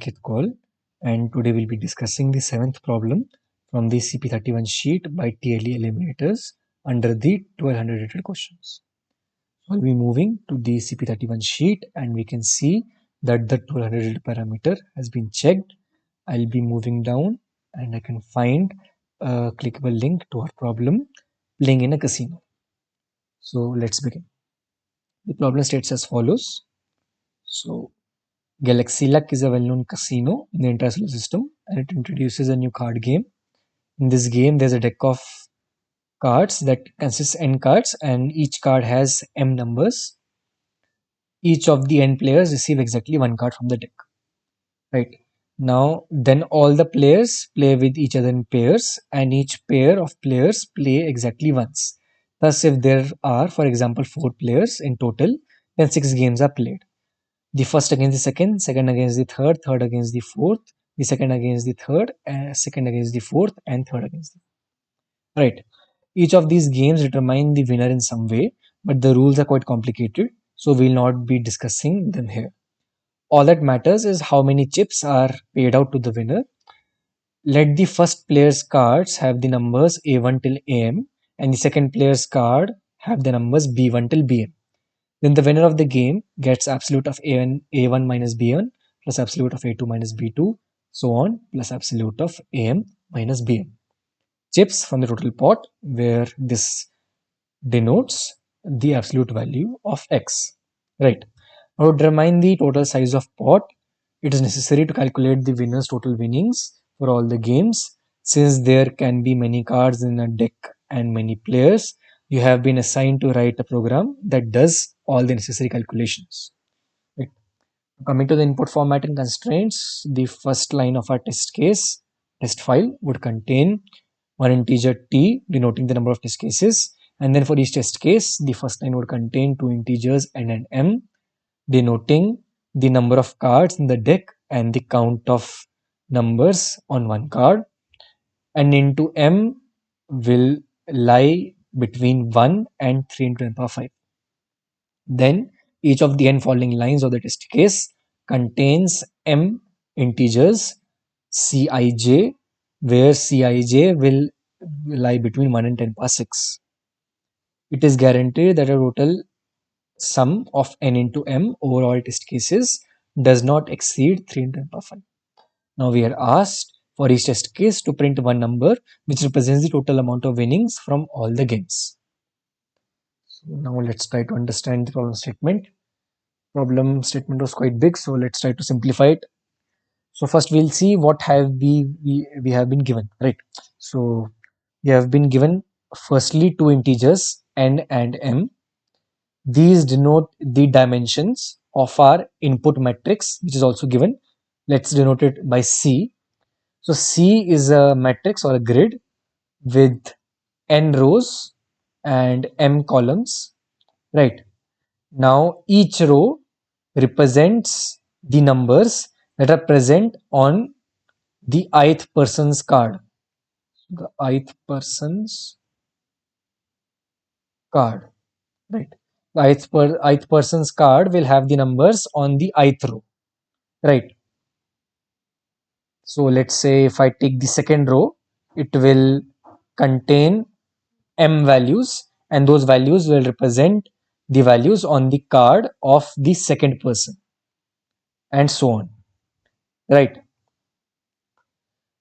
Aniket Koul, and today we'll be discussing the seventh problem from the CP-31 sheet by TLE Eliminators under the 1200 rated questions. I'll be moving to the CP-31 sheet and we can see that the 1200 rated parameter has been checked. I'll be moving down and I can find a clickable link to our problem, playing in a casino. So let's begin. The problem states as follows. So Galaxy Luck is a well-known casino in the entire solar system, and it introduces a new card game. In this game, there's a deck of cards that consists n cards, and each card has m numbers. Each of the n players receive exactly one card from the deck. Right now, then all the players play with each other in pairs, and each pair of players play exactly once. Thus, if there are, for example, 4 players in total, then 6 games are played. The first against the second, second against the third, third against the fourth, the second against the third, second against the fourth, and third against the right. Each of these games determine the winner in some way, but the rules are quite complicated, so we'll not be discussing them here. All that matters is how many chips are paid out to the winner. Let the first player's cards have the numbers A1 till AM, and the second player's card have the numbers B1 till BM. Then the winner of the game gets absolute of A1 minus B1 plus absolute of A2 minus B2, so on, plus absolute of AM minus BM. Chips from the total pot, where this denotes the absolute value of X. Right. Now, to determine the total size of pot, it is necessary to calculate the winner's total winnings for all the games. Since there can be many cards in a deck and many players, you have been assigned to write a program that does all the necessary calculations. Right. Coming to the input format and constraints, the first line of our test file would contain one integer t denoting the number of test cases, and then for each test case, the first line would contain 2 integers n and m denoting the number of cards in the deck and the count of numbers on one card, and into m will lie between 1 and 3 into n power 5. Then each of the n following lines of the test case contains m integers Cij, where Cij will lie between 1 and 10 power 6. It is guaranteed that a total sum of n into m over all test cases does not exceed 3 into n power 5. Now we are asked for each test case to print one number which represents the total amount of winnings from all the games. So now let's try to understand the problem statement. Problem statement was quite big, so let's try to simplify it. So first we'll see what have we have been given, right? So we have been given firstly 2 integers n and m. These denote the dimensions of our input matrix, which is also given. Let's denote it by C. So C is a matrix or a grid with n rows and m columns, right? Now each row represents the numbers that are present on the ith person's card. The ith person's card, right? The ith person's card will have the numbers on the ith row, right? So let's say if I take the second row, it will contain m values, and those values will represent the values on the card of the second person, and so on, right?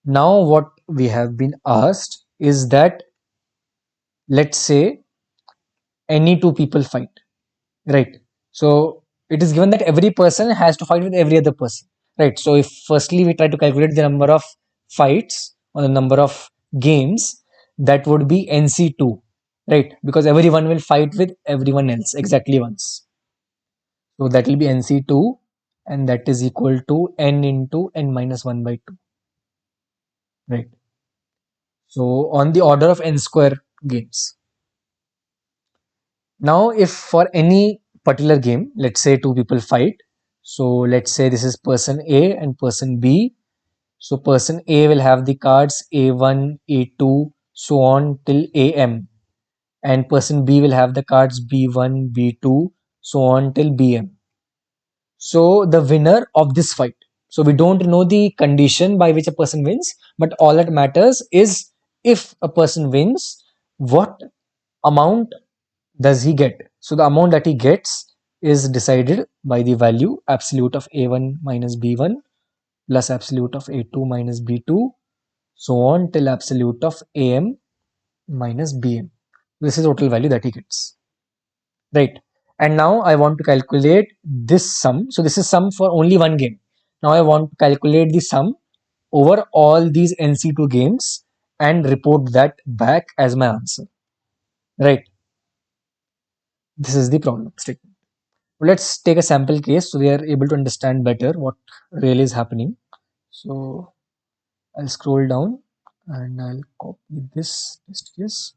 Now what we have been asked is that, let's say any two people fight, right? So it is given that every person has to fight with every other person, right? So if firstly we try to calculate the number of fights or the number of games, that would be NC2, right? Because everyone will fight with everyone else exactly once. So that will be NC2, and that is equal to n into n minus 1 by 2, right? So on the order of n square games. Now if for any particular game, let's say two people fight, so let's say this is person A and person B. So person A will have the cards A1, A2, so on till AM, and person B will have the cards B1, B2, so on till BM. So the winner of this fight, So we don't know the condition by which a person wins, but all that matters is if a person wins, what amount does he get? So the amount that he gets is decided by the value absolute of a1 minus b1 plus absolute of a2 minus b2, so on till absolute of am minus bm. This is total value that he gets, right? And now I want to calculate this sum. So this is sum for only one game. Now I want to calculate the sum over all these NC2 games and report that back as my answer, right? This is the problem statement. Let's take a sample case so we are able to understand better what really is happening. So I'll scroll down and I'll copy this test case.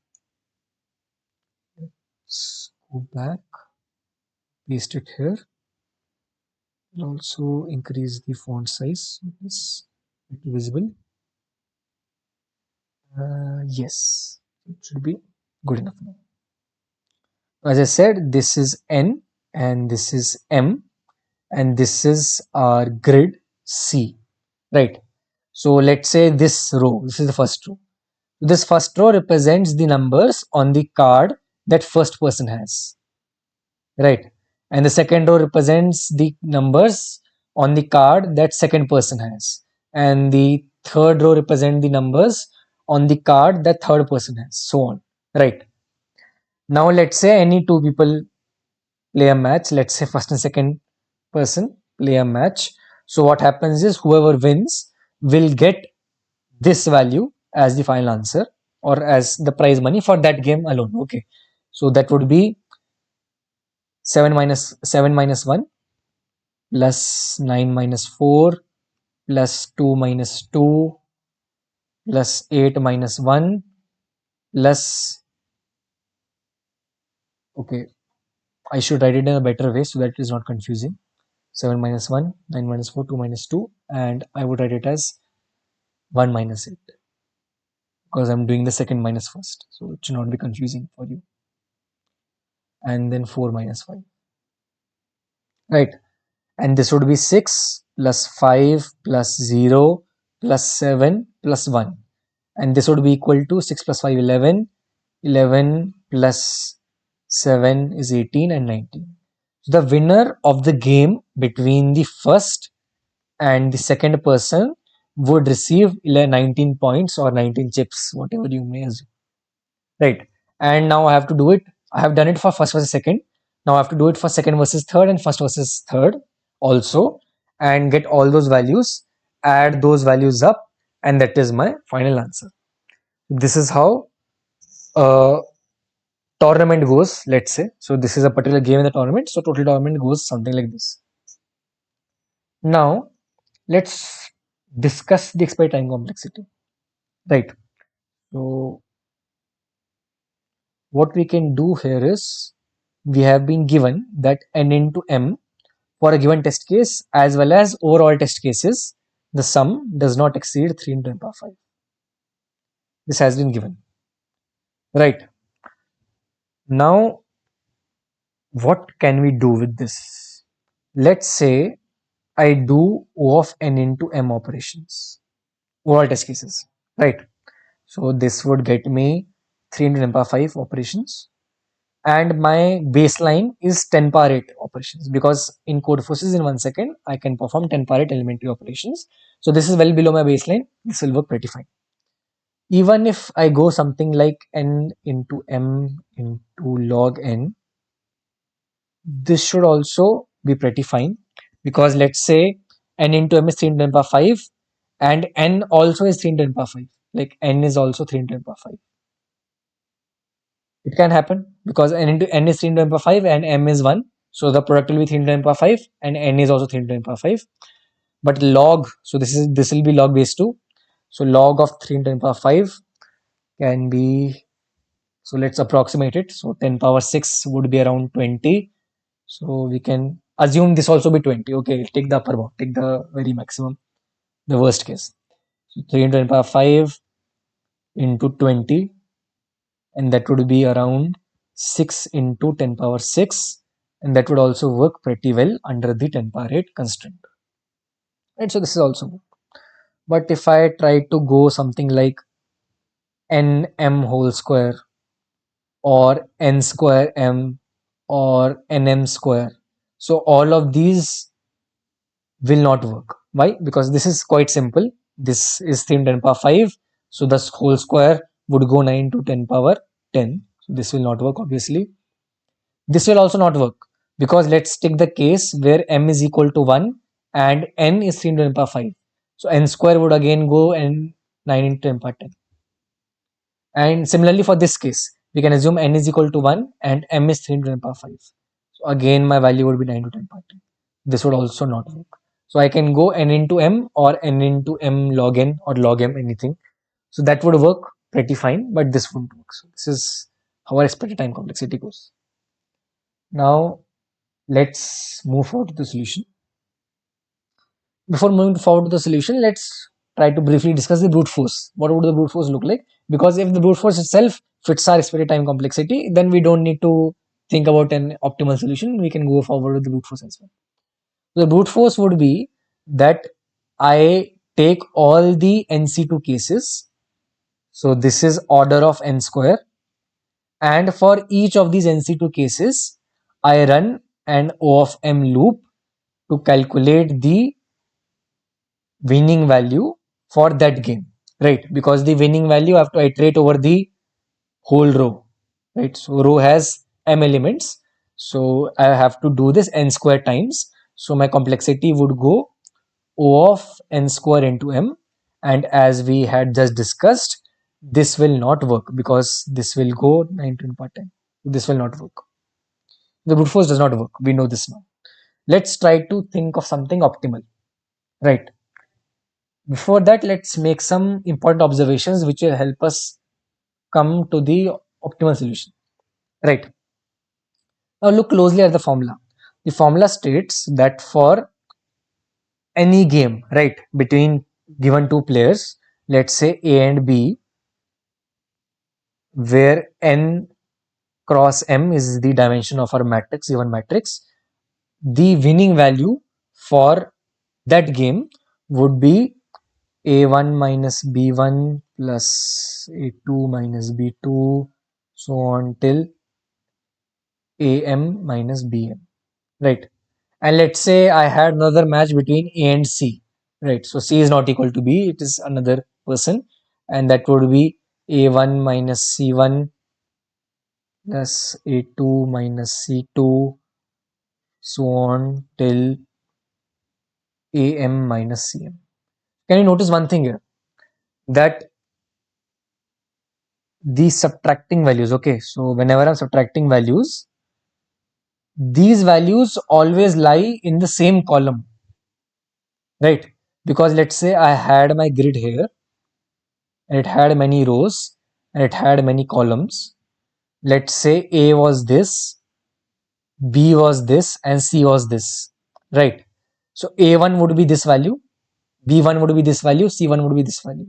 Let's go back, paste it here. I'll also increase the font size so it's visible. Yes, it should be good enough now. As I said, this is N and this is M and this is our grid C, right? So let's say this row, this is the first row. This first row represents the numbers on the card that first person has, right? And the second row represents the numbers on the card that second person has. And the third row represents the numbers on the card that third person has, so on, right? Now let's say any two people play a match. Let's say first and second person play a match. So what happens is whoever wins will get this value as the final answer or as the prize money for that game alone. Okay, so that would be 7 minus 1 plus 9 minus 4 plus 2 minus 2 plus 8 minus 1 plus, okay, I should write it in a better way so that it is not confusing. 7 minus 1, 9 minus 4, 2 minus 2, and I would write it as 1 minus 8 because I'm doing the second minus first, so it should not be confusing for you. And then 4 minus 5, right? And this would be 6 plus 5 plus 0 plus 7 plus 1, and this would be equal to 6 plus 5 11, 11 plus 7 is 18 and 19. So the winner of the game between the first and the second person would receive 19 points or 19 chips, whatever you may assume, right? And now I have to do it. I have done it for first versus second. Now I have to do it for second versus third and first versus third also, and get all those values, add those values up, and that is my final answer. This is how a tournament goes, let's say. So this is a particular game in the tournament. So total tournament goes something like this. Now let's discuss the expected time complexity, right? So what we can do here is we have been given that n into m for a given test case as well as overall test cases, the sum does not exceed 3 into n power 5. This has been given, right? Now what can we do with this? Let's say I do O of n into m operations, overall test cases, right? So this would get me 3 into n power 5 operations, and my baseline is 10 power 8 operations because in Codeforces in 1 second I can perform 10 power 8 elementary operations. So this is well below my baseline. This will work pretty fine. Even if I go something like n into m into log n, this should also be pretty fine because let's say n into m is 3 into n power 5 and n also is 3 into n power 5. Like n is also 3 into n power 5. It can happen because n into n is 3 into n power 5 and m is 1. So the product will be 3 into n power 5 and n is also 3 into n power 5. But log, so this will be log base 2. So log of 3 into n power 5 can be, so let's approximate it. So 10 power 6 would be around 20. So we can assume this also be 20. Okay, take the upper bound, take the very maximum, the worst case. So 3 into n power 5 into 20, and that would be around 6 into 10 power 6, and that would also work pretty well under the 10 power 8 constraint. right? So this is also work. But if I try to go something like nm whole square or n square m or nm square, so all of these will not work. Why? Because this is quite simple. This is 3 into 10 power 5. So the whole square would go 9 to 10 power 10. So this will not work, obviously. This will also not work because let's take the case where m is equal to 1 and n is 3 into 10 power 5. So n square would again go and 9 into 10 power 10. And similarly for this case, we can assume n is equal to 1 and m is 3 into 10 power 5. So again, my value would be 9 to 10 power 10. This would also not work. So I can go n into m or n into m log n or log m, anything. So that would work pretty fine, but this wouldn't work. So this is how our expected time complexity goes. Now let's move forward to the solution. Before moving forward to the solution, let's try to briefly discuss the brute force. What would the brute force look like? Because if the brute force itself fits our expected time complexity, then we don't need to think about an optimal solution. We can go forward with the brute force as well. The brute force would be that I take all the NC2 cases. So this is order of n square. And for each of these NC2 cases, I run an O of m loop to calculate the winning value for that game, right? Because the winning value I have to iterate over the whole row, right? So row has m elements, so I have to do this n square times. So my complexity would go O of n square into m, and as we had just discussed, this will not work because this will go 9 to the power 10. This will not work. The brute force does not work. We know this now. Let's try to think of something optimal, right? Before that, let's make some important observations which will help us come to the optimal solution. Right. Now look closely at the formula. The formula states that for any game, right, between given two players, let's say A and B, where n cross m is the dimension of our matrix, given matrix, the winning value for that game would be a1 minus b1 plus a2 minus b2, so on till am minus bm, right? And let's say I had another match between a and c, right? So c is not equal to b, it is another person, and that would be a1 minus c1 plus a2 minus c2, so on till am minus cm. Can you notice one thing here, that these subtracting values, okay, so whenever I'm subtracting values, these values always lie in the same column, right? Because let's say I had my grid here and it had many rows and it had many columns. Let's say A was this, B was this, and C was this, right? So A1 would be this value, B1 would be this value, C1 would be this value.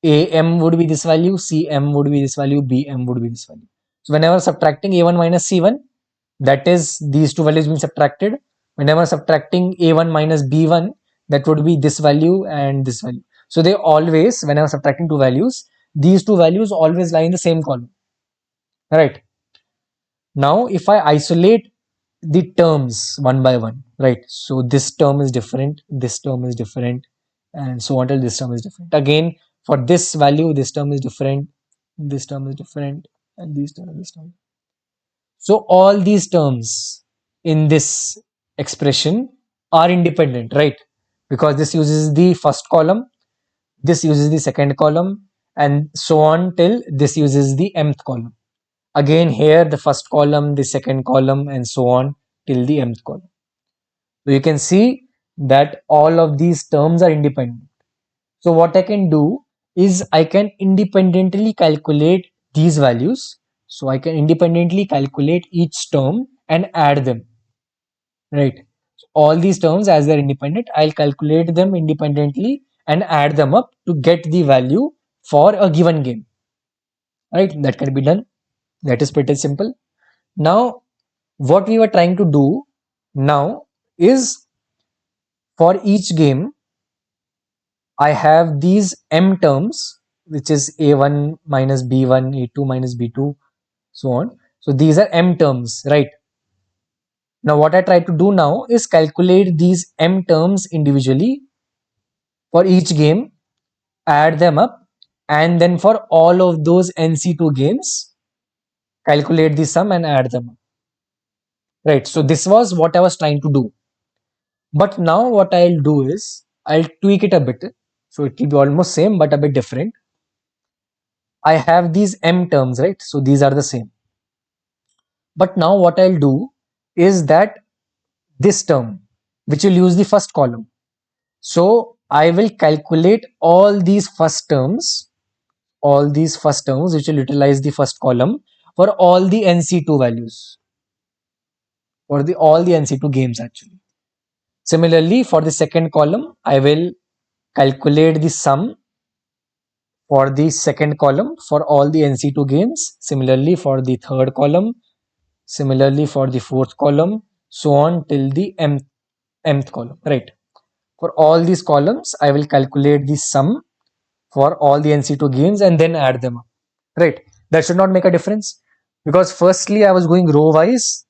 AM would be this value, CM would be this value, BM would be this value. So whenever subtracting A1 minus C1, that is these two values being subtracted. Whenever subtracting A1 minus B1, that would be this value and this value. So they always, whenever subtracting two values, these two values always lie in the same column, right? Now if I isolate the terms one by one, right? So this term is different, this term is different, and so on till this term is different. Again, for this value, this term is different, this term is different, and this term. So all these terms in this expression are independent, right? Because this uses the first column, this uses the second column, and so on till this uses the mth column. Again here the first column, the second column, and so on till the mth column. So you can see that all of these terms are independent. So what I can do is I can independently calculate these values. So I can independently calculate each term and add them, right? So all these terms, as they're independent, I'll calculate them independently and add them up to get the value for a given game, right? That can be done. That is pretty simple. Now what we were trying to do now is for each game, I have these m terms, which is a1 minus b1, a2 minus b2, so on. So these are m terms, right? Now what I try to do now is calculate these m terms individually for each game, add them up, and then for all of those NC2 games, calculate the sum and add them up. Right. So this was what I was trying to do. But now what I'll do is I'll tweak it a bit. So it will be almost same but a bit different. I have these m terms, right? So these are the same. But now what I'll do is that this term, which will use the first column. So I will calculate all these first terms which will utilize the first column for all the NC2 values, for all the NC2 games actually. Similarly, for the second column, I will calculate the sum for the second column for all the NC2 games. Similarly, for the third column, similarly for the fourth column, so on till the mth column, right? For all these columns, I will calculate the sum for all the NC2 games and then add them up, right? That should not make a difference because firstly I was going row wise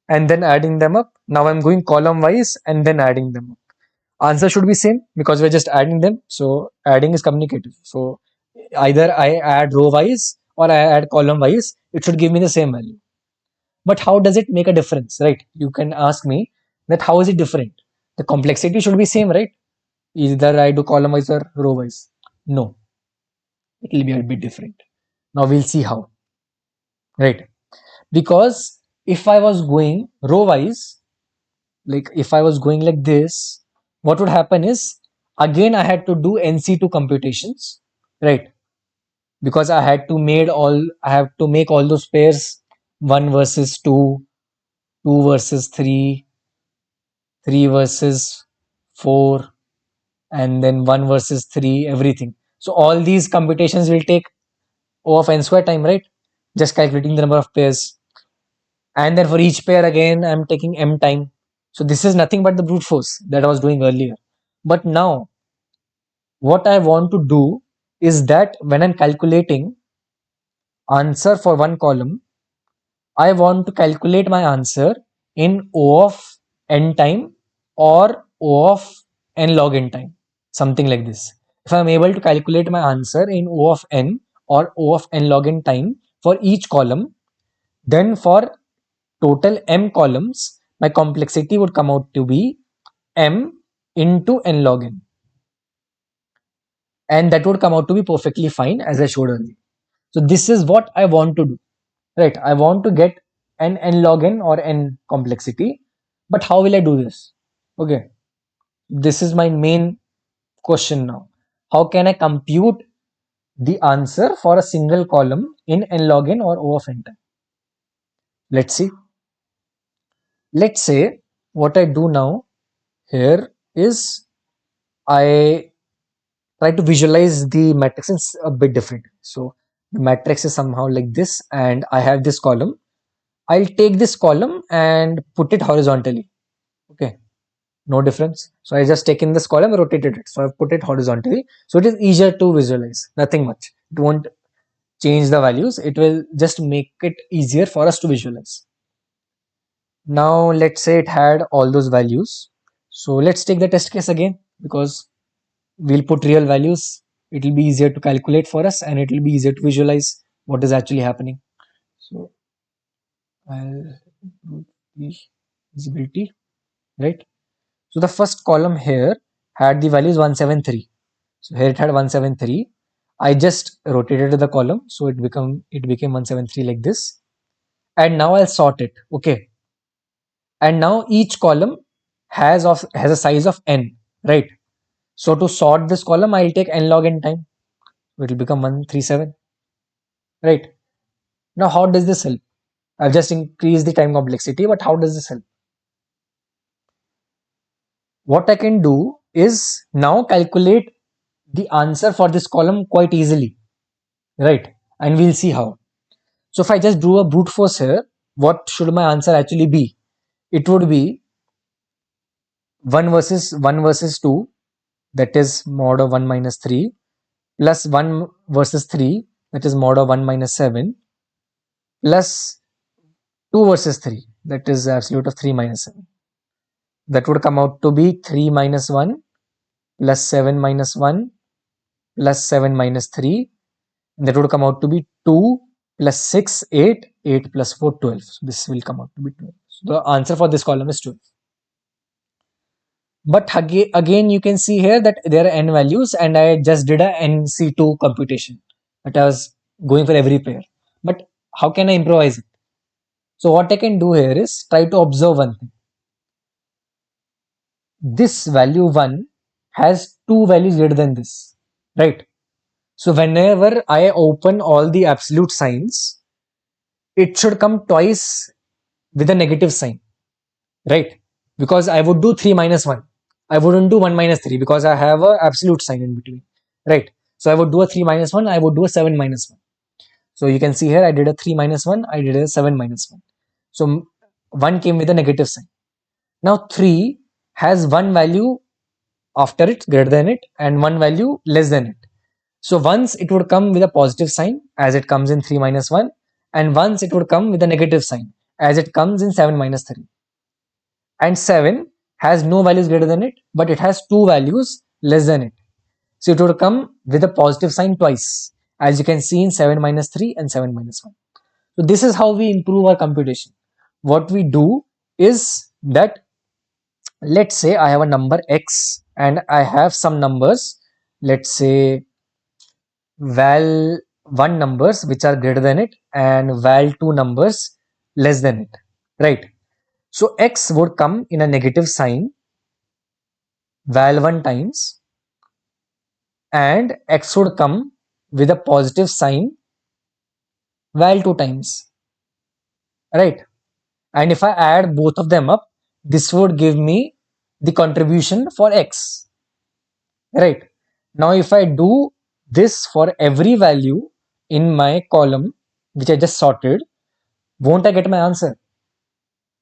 and then adding them up. Now I'm going column wise and then adding them up. Answer should be same because we're just adding them. So adding is communicative. So either I add row wise or I add column wise, it should give me the same value. But how does it make a difference, right? You can ask me that how is it different? The complexity should be same, right? Either I do column wise or row wise. No, it will be a bit different. Now we'll see how, right? Because if I was going row wise, like if I was going like this, what would happen is again I had to do NC2 computations, right? Because I have to make all those pairs 1 versus 2, 2 versus 3, 3 versus 4, and then 1 versus 3, everything. So all these computations will take O of n square time, right? Just calculating the number of pairs. And then for each pair again, I'm taking m time. So this is nothing but the brute force that I was doing earlier. But now what I want to do is that when I'm calculating answer for one column, I want to calculate my answer in O of n time or O of n log n time, something like this. If I'm able to calculate my answer in O of n or O of n log n time for each column, then for total m columns, my complexity would come out to be m into n log n. And that would come out to be perfectly fine as I showed earlier. So this is what I want to do, right? I want to get an n log n or n complexity, but how will I do this? Okay, this is my main question now. How can I compute the answer for a single column in n log n or O of n time? Let's see. Let's say what I do now here is I try to visualize the matrix is a bit different. So the matrix is somehow like this and I have this column. I'll take this column and put it horizontally. Okay, no difference. So I just taken this column, rotated it. So I've put it horizontally. So it is easier to visualize, nothing much. It won't change the values. It will just make it easier for us to visualize. Now let's say it had all those values. So let's take the test case again because we'll put real values. It will be easier to calculate for us and it will be easier to visualize what is actually happening. So I'll improve the visibility, right? So the first column here had the values 173. So here it had 173. I just rotated the column so it became 173 like this. And now I'll sort it. Okay. And now each column has a size of n, right? So to sort this column, I'll take n log n time. It will become 137, right? Now how does this help? I've just increased the time complexity, but how does this help? What I can do is now calculate the answer for this column quite easily, right? And we'll see how. So if I just drew a brute force here, what should my answer actually be? It would be 1 versus 2, that is mod of 1 minus 3, plus 1 versus 3, that is mod of 1 minus 7, plus 2 versus 3, that is absolute of 3 minus 7. That would come out to be 3 minus 1 plus 7 minus 1 plus 7 minus 3. That would come out to be 2 plus 6, 8, 8 plus 4, 12. So this will come out to be 12. So the answer for this column is 12. But again, you can see here that there are n values, and I just did a NC2 computation that I was going for every pair. But how can I improvise it? So what I can do here is try to observe one thing. This value 1 has two values greater than this, right? So whenever I open all the absolute signs, it should come twice with a negative sign, right? Because I would do 3 minus 1. I wouldn't do 1 minus 3 because I have a absolute sign in between, right? So I would do a 3 minus 1, I would do a 7 minus 1. So you can see here I did a 3 minus 1, I did a 7 minus 1. So 1 came with a negative sign. Now 3 has one value after it greater than it and one value less than it. So once it would come with a positive sign as it comes in 3 minus 1, and once it would come with a negative sign as it comes in 7 minus 3. And 7 has no values greater than it, but it has two values less than it. So it would come with a positive sign twice, as you can see in 7 minus 3 and 7 minus 1. So this is how we improve our computation. What we do is that, let's say I have a number x and I have some numbers, let's say val 1 numbers which are greater than it and val 2 numbers less than it, right? So x would come in a negative sign val 1 times, and x would come with a positive sign val 2 times, right? And if I add both of them up, this would give me the contribution for x, right? Now if I do this for every value in my column which I just sorted, won't I get my answer?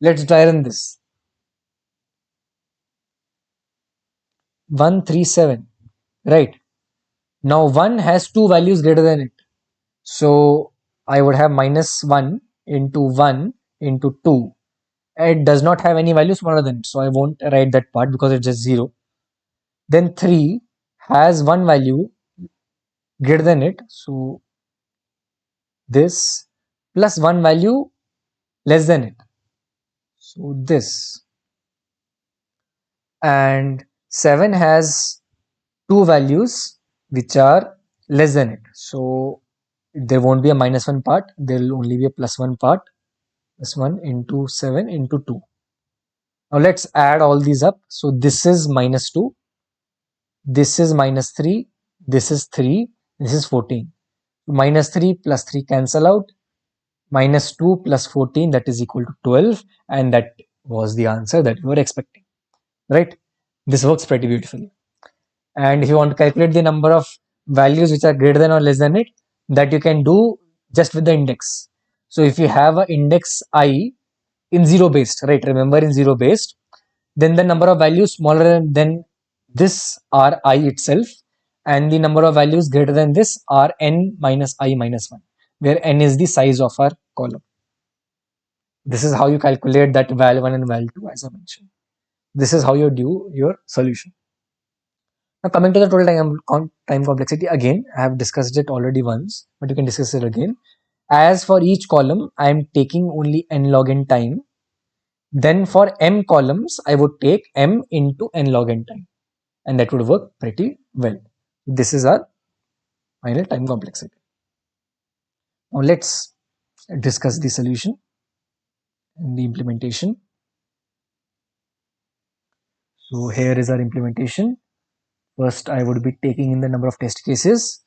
Let's try run this. 137, right? Now 1 has two values greater than it, so I would have minus 1 into 1 into 2. It does not have any value smaller than it, so I won't write that part because it's just 0. Then 3 has one value greater than it, so this, plus one value less than it, so this. And 7 has two values which are less than it, so there won't be a minus 1 part, there will only be a plus 1 part. Plus 1 into 7 into 2. Now let's add all these up. So this is minus 2, this is minus 3, this is 3, this is 14. Minus 3 plus 3 cancel out, minus 2 plus 14, that is equal to 12, and that was the answer that we were expecting, right? This works pretty beautifully. And if you want to calculate the number of values which are greater than or less than it, that you can do just with the index. So if you have an index I in zero based, right? Remember, in zero based, then the number of values smaller than this are I itself, and the number of values greater than this are n minus I minus 1, where n is the size of our column. This is how you calculate that val 1 and val 2, as I mentioned. This is how you do your solution. Now coming to the total time complexity, again, I have discussed it already once, but you can discuss it again. As for each column, I am taking only n log n time. Then for m columns, I would take m into n log n time, and that would work pretty well. This is our final time complexity. Now let's discuss the solution and the implementation. So here is our implementation. First, I would be taking in the number of test cases,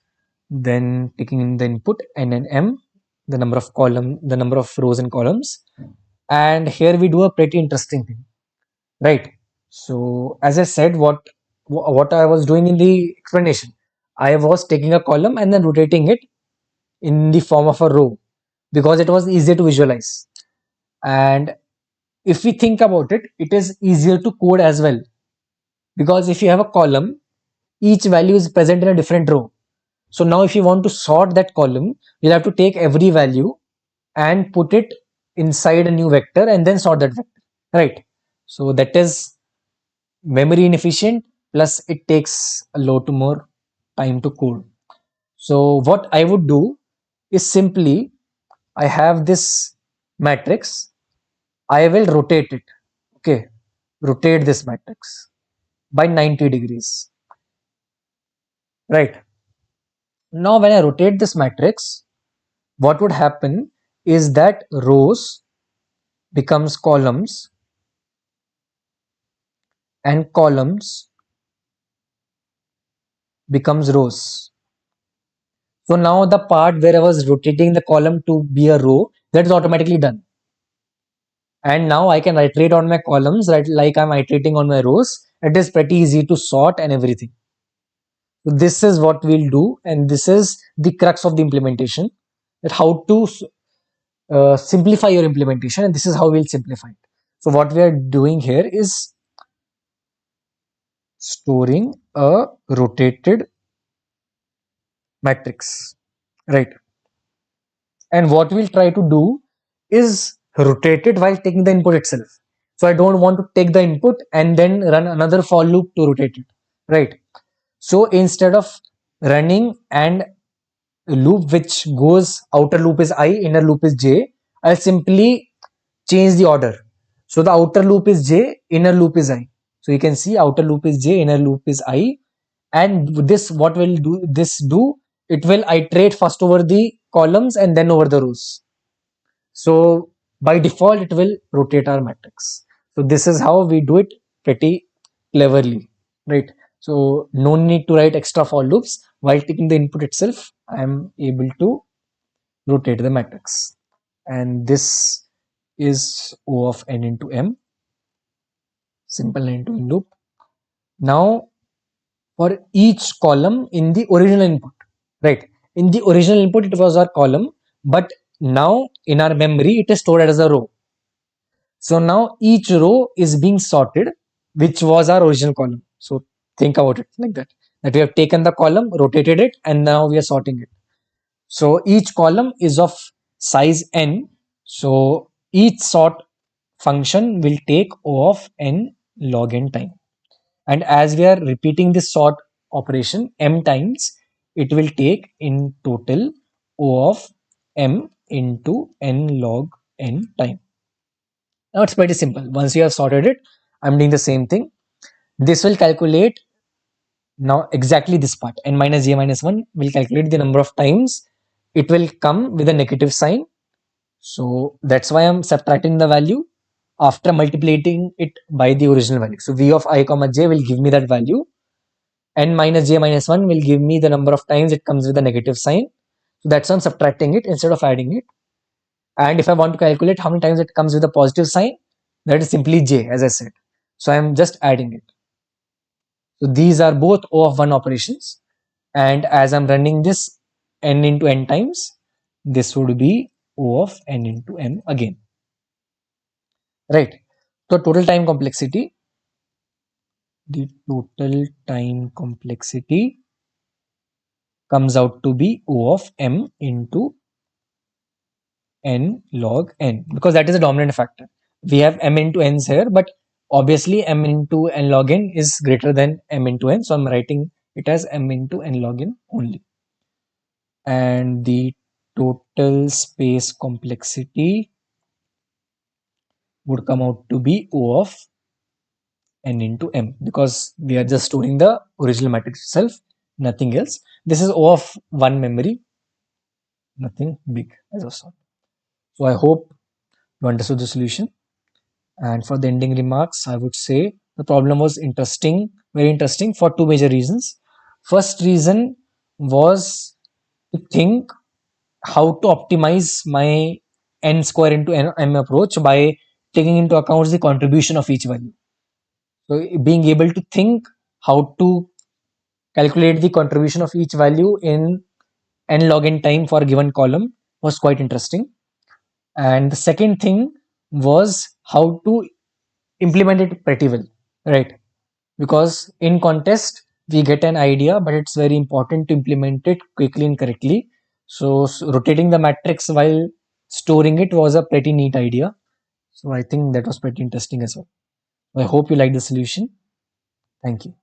then taking in the input n and m, the number of rows and columns, and here we do a pretty interesting thing, right? So as I said, what I was doing in the explanation, I was taking a column and then rotating it in the form of a row because it was easier to visualize. And if we think about it, it is easier to code as well, because if you have a column, each value is present in a different row. So now if you want to sort that column, you'll have to take every value and put it inside a new vector and then sort that vector, right? So that is memory inefficient, plus it takes a lot more time to code. So what I would do is simply, I have this matrix, I will rotate it. Okay, rotate this matrix by 90 degrees, right? Now when I rotate this matrix, what would happen is that rows becomes columns and columns becomes rows. So now the part where I was rotating the column to be a row, that is automatically done. And now I can iterate on my columns, right, like I'm iterating on my rows. It is pretty easy to sort and everything. So this is what we'll do, and this is the crux of the implementation, that how to simplify your implementation, and this is how we'll simplify it. So what we are doing here is storing a rotated matrix, right? And what we'll try to do is rotate it while taking the input itself. So I don't want to take the input and then run another for loop to rotate it, right? So instead of running and loop which goes, outer loop is I, inner loop is j, I'll simply change the order. So the outer loop is j, inner loop is I. So you can see outer loop is j, inner loop is I. And this, what will do this do? It will iterate first over the columns and then over the rows. So by default, it will rotate our matrix. So this is how we do it pretty cleverly, right? So no need to write extra for loops. While taking the input itself, I am able to rotate the matrix. And this is O of n into m, simple n into n loop. Now for each column in the original input, right? In the original input, it was our column, but now in our memory, it is stored as a row. So now each row is being sorted, which was our original column. So think about it like that, that we have taken the column, rotated it, and now we are sorting it. So each column is of size n. So each sort function will take O of n log n time. And as we are repeating this sort operation m times, it will take in total O of m into n log n time. Now it's pretty simple. Once you have sorted it, I'm doing the same thing. This will calculate now exactly this part. N minus j minus 1 will calculate the number of times it will come with a negative sign. So that's why I'm subtracting the value after multiplying it by the original value. So v of I comma j will give me that value. N minus j minus 1 will give me the number of times it comes with a negative sign. So that's why I'm subtracting it instead of adding it. And if I want to calculate how many times it comes with a positive sign, that is simply j, as I said. So I'm just adding it. So these are both O of 1 operations. And as I'm running this n into n times, this would be O of n into m again. Right. So total time complexity, the total time complexity comes out to be O of m into n log n, because that is a dominant factor. We have m into n's here, but obviously m into n log n is greater than m into n. So I'm writing it as m into n log n only. And the total space complexity would come out to be O of n into m, because we are just storing the original matrix itself, nothing else. This is O of 1 memory, nothing big as of sort. So I hope you understood the solution. And for the ending remarks, I would say the problem was interesting, very interesting for two major reasons. First reason was to think how to optimize my n square into m approach by taking into account the contribution of each value. So being able to think how to calculate the contribution of each value in n log n time for a given column was quite interesting. And the second thing was how to implement it pretty well, right? because in contest we get an idea, but it's very important to implement it quickly and correctly. So rotating the matrix while storing it was a pretty neat idea. So I think that was pretty interesting as well. I hope you like the solution. Thank you.